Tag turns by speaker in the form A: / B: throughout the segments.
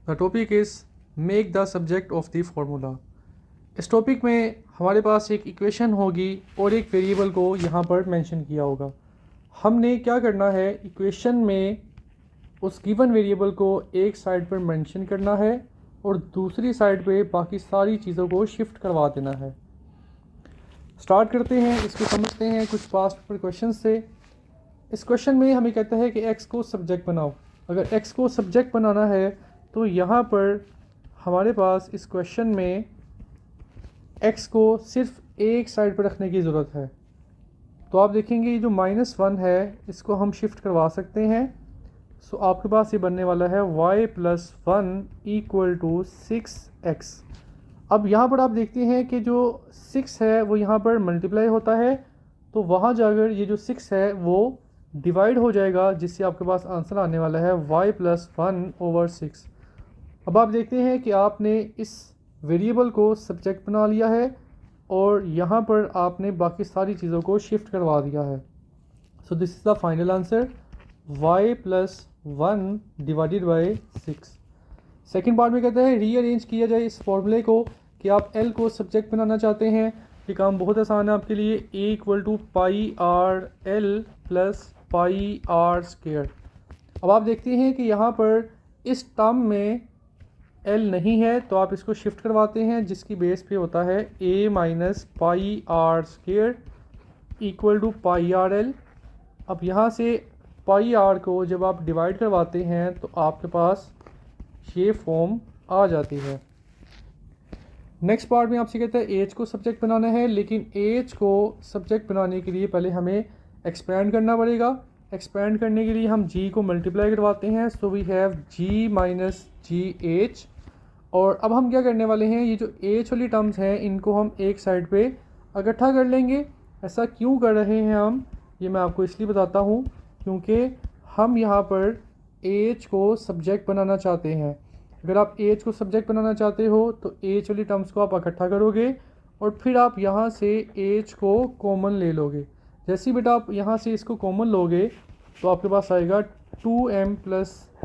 A: The topic is make the subject of the formula. इस topic में हमारे पास एक इक्वेशन होगी और एक वेरिएबल को यहाँ पर मेंशन किया होगा। हमने क्या करना है, इक्वेशन में उस गिवन वेरिएबल को एक साइड पर मेंशन करना है और दूसरी साइड पे बाकी सारी चीज़ों को शिफ्ट करवा देना है। स्टार्ट करते हैं, इसको समझते हैं कुछ पास्ट पेपर क्वेश्चन से। इस क्वेश्चन में हमें कहता है कि x को सब्जेक्ट बनाओ। अगर x को सब्जेक्ट बनाना है तो यहाँ पर हमारे पास इस क्वेश्चन में x को सिर्फ एक साइड पर रखने की ज़रूरत है। तो आप देखेंगे ये जो -1 है इसको हम शिफ्ट करवा सकते हैं। सो आपके पास ये बनने वाला है y+1 = 6x। अब यहाँ पर आप देखते हैं कि जो 6 है वो यहाँ पर मल्टीप्लाई होता है, तो वहाँ जाकर ये जो 6 है वो डिवाइड हो जाएगा, जिससे आपके पास आंसर आने वाला है y+1/6। अब आप देखते हैं कि आपने इस वेरिएबल को सब्जेक्ट बना लिया है और यहाँ पर आपने बाकी सारी चीज़ों को शिफ्ट करवा दिया है। So this is the final answer y+1/6। Second part में कहता है रीअरेंज किया जाए इस फॉर्मूले को कि आप l को सब्जेक्ट बनाना चाहते हैं। ये काम बहुत आसान है आपके लिए। a = πr_l + πr²। अब आप देखते हैं कि यहाँ पर इस टर्म में l नहीं है तो आप इसको शिफ्ट करवाते हैं, जिसकी बेस पे होता है a - πr² = πrl। अब यहाँ से πr को जब आप डिवाइड करवाते हैं तो आपके पास ये फॉर्म आ जाती है। नेक्स्ट पार्ट में आपसे कहता है एज को सब्जेक्ट बनाना है, लेकिन एज को सब्जेक्ट बनाने के लिए पहले हमें एक्सपेंड करना पड़ेगा। एक्सपेंड करने के लिए हम g को मल्टीप्लाई करवाते हैं, so we have g - gh। और अब हम क्या करने वाले हैं, ये जो h वाली टर्म्स हैं इनको हम एक साइड पे इकट्ठा कर लेंगे। ऐसा क्यों कर रहे हैं हम, ये मैं आपको इसलिए बताता हूँ क्योंकि हम यहाँ पर h को सब्जेक्ट बनाना चाहते हैं। अगर आप h को सब्जेक्ट बनाना चाहते हो तो h वाली टर्म्स को आप इकट्ठा करोगे और फिर आप यहाँ से h को कॉमन ले लोगे। जैसे ही बेटा आप यहाँ से इसको कॉमन लोगे तो आपके पास आएगा 2m +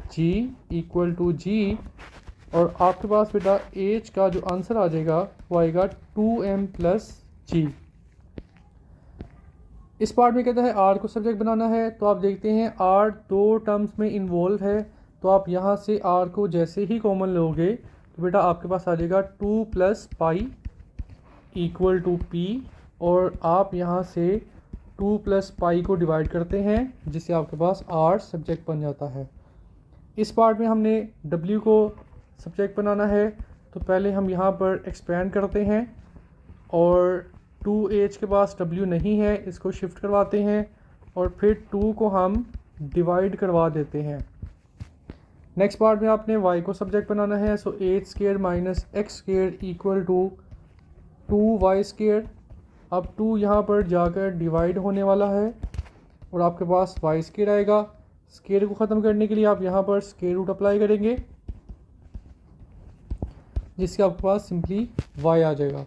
A: g = g, और आपके पास बेटा h का जो आंसर आ जाएगा वो आएगा 2m + g। इस पार्ट में कहता है r को सब्जेक्ट बनाना है, तो आप देखते हैं r दो टर्म्स में इन्वॉल्व है, तो आप यहाँ से r को जैसे ही कॉमन लोगे तो बेटा आपके पास आ जाएगा 2 + π = p, और आप यहाँ से 2 + π को डिवाइड करते हैं, जिससे आपके पास r सब्जेक्ट बन जाता है। इस पार्ट में हमने w को सब्जेक्ट बनाना है, तो पहले हम यहाँ पर एक्सपेंड करते हैं और 2h के पास w नहीं है, इसको शिफ्ट करवाते हैं और फिर 2 को हम डिवाइड करवा देते हैं। नेक्स्ट पार्ट में आपने y को सब्जेक्ट बनाना है, सो h² - x² = 2y²। अब 2 यहाँ पर जाकर डिवाइड होने वाला है और आपके पास y² आएगा। स्क्वायर को ख़त्म करने के लिए आप यहाँ पर स्क्वायर रूट अप्लाई करेंगे, जिससे आपके पास सिंपली y आ जाएगा।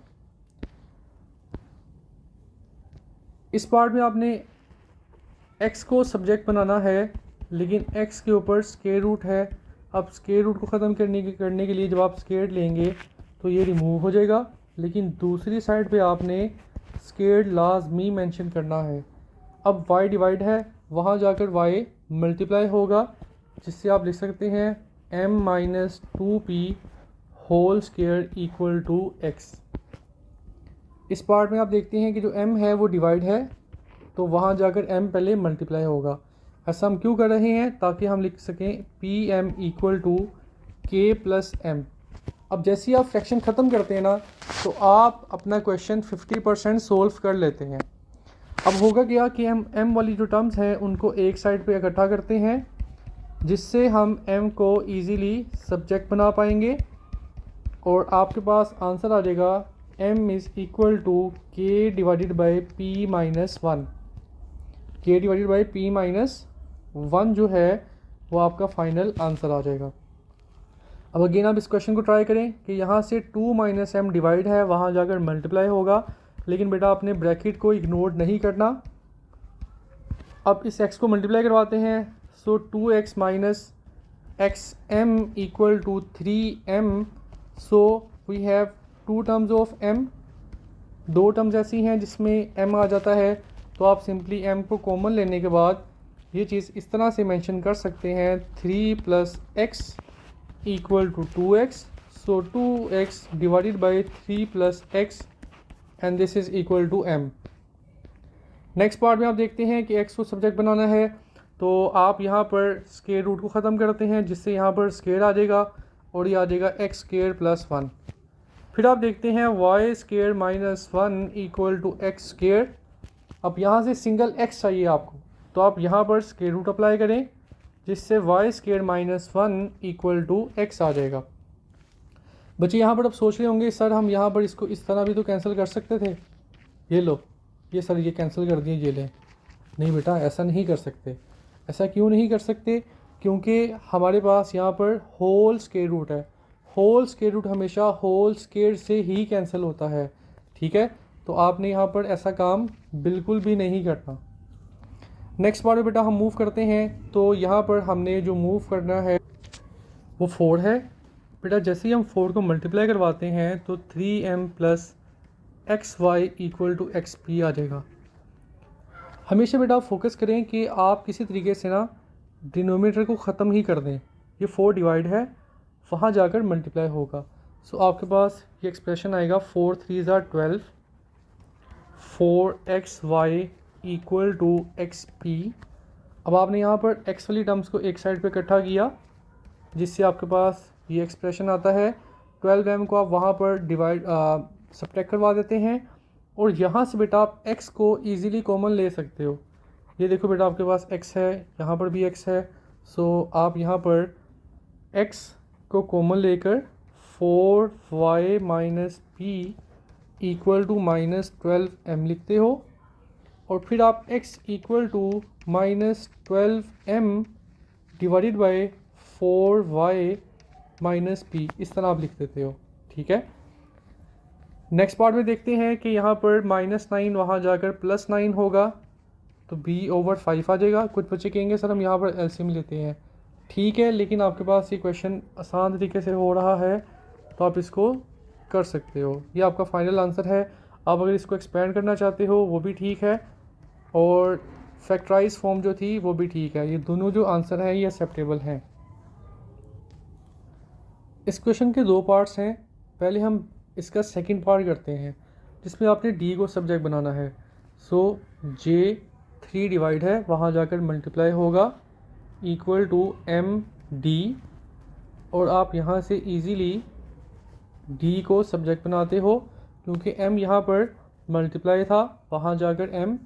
A: इस पार्ट में आपने x को सब्जेक्ट बनाना है, लेकिन x के ऊपर स्क्वायर रूट है। अब स्क्वायर रूट को ख़त्म करने के लिए जब आप स्क्वायर लेंगे तो ये रिमूव हो जाएगा, लेकिन दूसरी साइड पे आपने स्क्वायर लाजमी मेंशन करना है। अब y डिवाइड है, वहाँ जाकर y मल्टीप्लाई होगा, जिससे आप लिख सकते हैं m - 2p² = x। इस पार्ट में आप देखते हैं कि जो m है वो डिवाइड है, तो वहाँ जाकर m पहले मल्टीप्लाई होगा। ऐसा हम क्यों कर रहे हैं, ताकि हम लिख सकें pm = k + m। अब जैसे ही आप फ्रैक्शन ख़त्म करते हैं ना, तो आप अपना क्वेश्चन 50% सोल्व कर लेते हैं। अब होगा क्या कि हम m वाली जो टर्म्स हैं उनको एक साइड पे इकट्ठा करते हैं, जिससे हम m को ईज़िली सब्जेक्ट बना पाएंगे और आपके पास आंसर आ जाएगा m = k / p - 1। k / p - 1 जो है वो आपका फाइनल आंसर आ जाएगा। अब अगेन आप इस क्वेश्चन को ट्राई करें कि यहाँ से 2 - m डिवाइड है, वहाँ जाकर मल्टीप्लाई होगा, लेकिन बेटा आपने ब्रैकेट को इग्नोर नहीं करना। अब इस x को मल्टीप्लाई करवाते हैं, so 2x - x m equal to 3m, so we have two terms of m, दो टर्म्स ऐसी हैं जिसमें m आ जाता है, तो आप सिंपली m को कॉमन लेने के बाद ये चीज़ इस तरह से मेंशन कर सकते हैं 3 + x equal to 2x, so 2x divided by 3 + x and this is equal to m। Next part में आप देखते हैं कि x को सब्जेक्ट बनाना है, तो आप यहाँ पर स्क्वायर रूट को ख़त्म करते हैं जिससे यहाँ पर स्क्वायर आ जाएगा और ये आ जाएगा x² + 1। फिर आप देखते हैं y² - 1 इक्वल टू x²। अब यहाँ से सिंगल x चाहिए आपको, तो आप यहाँ पर स्क्वायर रूट अप्लाई करें जिससे y² - 1 इक्वल टू x आ जाएगा। बच्चे यहाँ पर अब सोच रहे होंगे सर हम यहाँ पर इसको इस तरह भी तो कैंसिल कर सकते थे, ये लो ये सर ये कैंसिल कर दिए, ये लें। नहीं बेटा ऐसा नहीं कर सकते। ऐसा क्यों नहीं कर सकते? क्योंकि हमारे पास यहाँ पर होल स्क्वायर रूट है, होल स्क्वायर रूट हमेशा होल स्क्वायर से ही कैंसिल होता है, ठीक है। तो आपने यहाँ पर ऐसा काम बिल्कुल भी नहीं करना। नेक्स्ट पार्ट में बेटा हम मूव करते हैं, तो यहाँ पर हमने जो मूव करना है वो 4 है। बेटा जैसे ही हम 4 को मल्टीप्लाई करवाते हैं तो 3m + xy equal to xp आ जाएगा। हमेशा बेटा फोकस करें कि आप किसी तरीके से ना डिनोमिनेटर को ख़त्म ही कर दें। ये 4 डिवाइड है, वहाँ जाकर मल्टीप्लाई होगा। सो आपके पास ये एक्सप्रेशन आएगा 4 × 3 = 12, 4xy इक्वल टू xp। अब आपने यहाँ पर x वाली टर्म्स को एक साइड पे इकट्ठा किया जिससे आपके पास ये एक्सप्रेशन आता है। 12m को आप वहाँ पर डिवाइड सब्ट्रैक्ट करवा देते हैं और यहाँ से बेटा आप x को इजीली कॉमन ले सकते हो। ये देखो बेटा आपके पास x है, यहाँ पर भी x है, सो आप यहाँ पर x को कॉमन लेकर 4y - p equal to -12m लिखते हो और फिर आप x equal to -12m divided by 4y - p इस तरह आप लिख देते हो, ठीक है। नेक्स्ट पार्ट में देखते हैं कि यहाँ पर -9 वहाँ जाकर +9 होगा तो b/5 आ जाएगा। कुछ बच्चे कहेंगे सर हम यहाँ पर एलसीएम लेते हैं, ठीक है, लेकिन आपके पास ये क्वेश्चन आसान तरीके से हो रहा है तो आप इसको कर सकते हो। ये आपका फाइनल आंसर है। आप अगर इसको एक्सपेंड करना चाहते हो वो भी ठीक है और फैक्टराइज फॉर्म जो थी वो भी ठीक है। ये दोनों जो आंसर हैं ये एक्सेप्टेबल हैं। इस क्वेश्चन के 2 पार्ट्स हैं। पहले हम इसका सेकंड पार्ट करते हैं जिसमें आपने d को सब्जेक्ट बनाना है। सो j 3 डिवाइड है, वहाँ जाकर मल्टीप्लाई होगा इक्वल टू md और आप यहाँ से इजीली d को सब्जेक्ट बनाते हो क्योंकि m यहाँ पर मल्टीप्लाई था, वहाँ जाकर m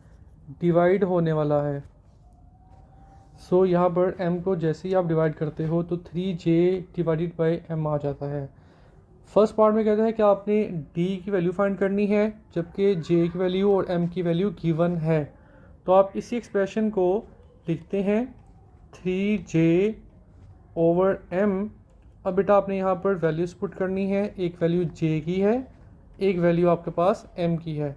A: डिवाइड होने वाला है। सो यहाँ पर m को जैसे ही आप डिवाइड करते हो तो 3j डिवाइडेड बाई m आ जाता है। फर्स्ट पार्ट में कहता है कि आपने d की वैल्यू फाइंड करनी है जबकि j की वैल्यू और m की वैल्यू गिवन है। तो आप इसी एक्सप्रेशन को लिखते हैं 3j/m। अब बेटा आपने यहाँ पर वैल्यूज पुट करनी है, एक वैल्यू j की है, एक वैल्यू आपके पास m की है।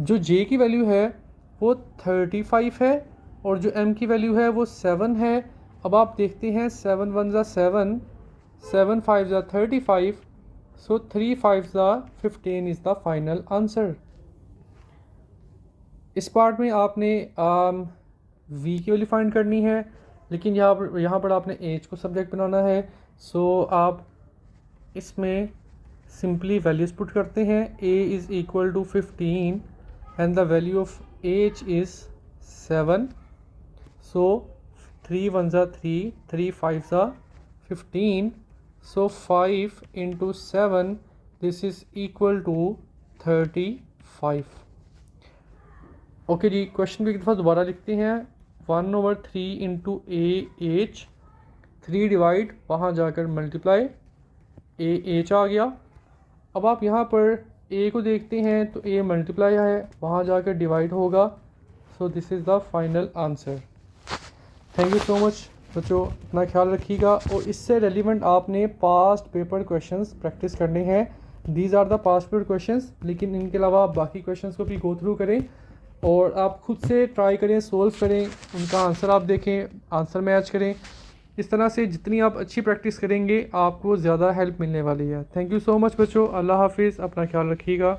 A: जो j की वैल्यू है वो 35 है और जो m की वैल्यू है वो 7 है। अब आप देखते हैं 7 1 = 7, 7 5 = 35, सो 3 5 = 15 इज़ द फाइनल आंसर। इस पार्ट में आपने v की वैल्यू फाइंड करनी है, लेकिन यहाँ पर आपने एज को सब्जेक्ट बनाना है। सो आप इसमें सिंपली वैल्यूज पुट करते हैं। a is equal to 15 and the value of age is 7। So 3 1 = 3, 3 5 = 15, so 5 × 7 this is equal to 35। Okay ji, question को एक दफ़ा दोबारा लिखते हैं। 1/3 × a h, 3 डिवाइड वहाँ जाकर मल्टीप्लाई, a h आ गया। अब आप यहाँ पर a को देखते हैं तो a मल्टीप्लाई है, वहाँ जाकर डिवाइड होगा। So this is the final answer. Thank you so much बच्चों, अपना ख्याल रखिएगा। और इससे रेलिवेंट आपने पास्ट पेपर क्वेश्चंस प्रैक्टिस करने हैं। These are the past paper questions, लेकिन इनके अलावा आप बाकी क्वेश्चंस को भी गो थ्रू करें और आप खुद से ट्राई करें, सोल्व करें, उनका आंसर आप देखें, आंसर मैच करें। इस तरह से जितनी आप अच्छी प्रैक्टिस करेंगे आपको ज़्यादा हेल्प मिलने वाली है। थैंक यू सो मच बच्चों, अल्लाह हाफिज़, अपना ख्याल रखिएगा।